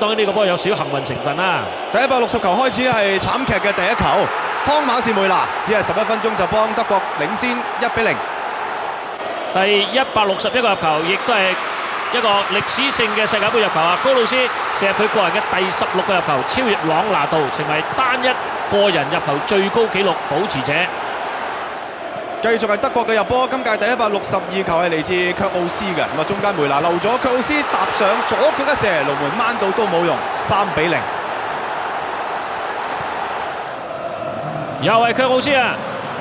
當然呢個波有少少幸運成分啦。第160球開始係慘劇嘅第一球，湯馬士梅拿只係11分鐘就幫德國領先1-0。第161個入球，亦都係一個歷史性嘅世界盃入球啊！高魯斯射入佢個人嘅第16個入球，超越朗拿度，成為單一個人入球最高紀錄保持者。繼續係德國嘅入波，今屆第162球係嚟自卻奧斯嘅，咁啊中間梅拿漏咗，卻奧斯踏上左腳一射，龍門掹到都冇用，3-0。又係卻奧斯啊！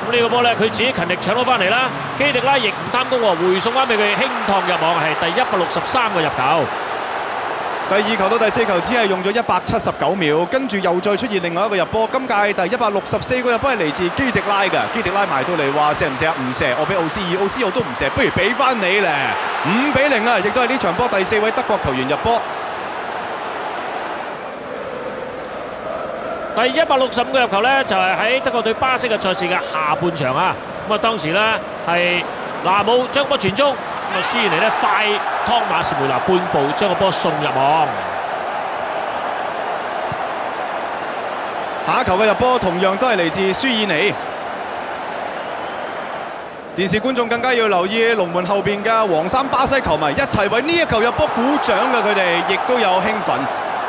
咁呢個波咧，佢自己勤力搶咗翻嚟啦。基迪拉亦唔貪功喎，回送翻俾佢輕燙入網，係第163個入球。第2球到第4球只係用咗179秒，跟住又再出現另外一個入波。今屆第164個入波係嚟自基迪拉嘅，基迪拉埋到嚟話射唔射啊？唔射，我俾奧斯爾，奧斯爾我都唔射，不如俾翻你咧。5-0啊！亦都係呢場波第4位德國球員入波。第165個入球呢，就係喺德國對巴西嘅賽事嘅下半場啊！咁啊，當時呢係拿姆將波傳中，咁啊舒爾尼呢快湯馬士梅拿半步將個波送入網。下一球嘅入波同樣都係嚟自舒爾尼。電視觀眾更加要留意龍門後邊嘅黃衫巴西球迷一齊為呢一球入波鼓掌嘅，佢哋亦都有興奮。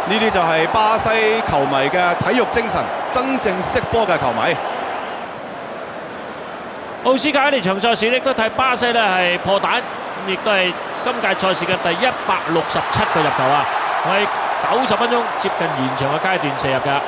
呢啲就係巴西球迷嘅體育精神，真正識波嘅球迷。奧斯卡呢場賽事亦都睇巴西呢係破蛋，亦都係今屆賽事嘅第167個入球啊！喺90分鐘接近完場嘅階段射入㗎。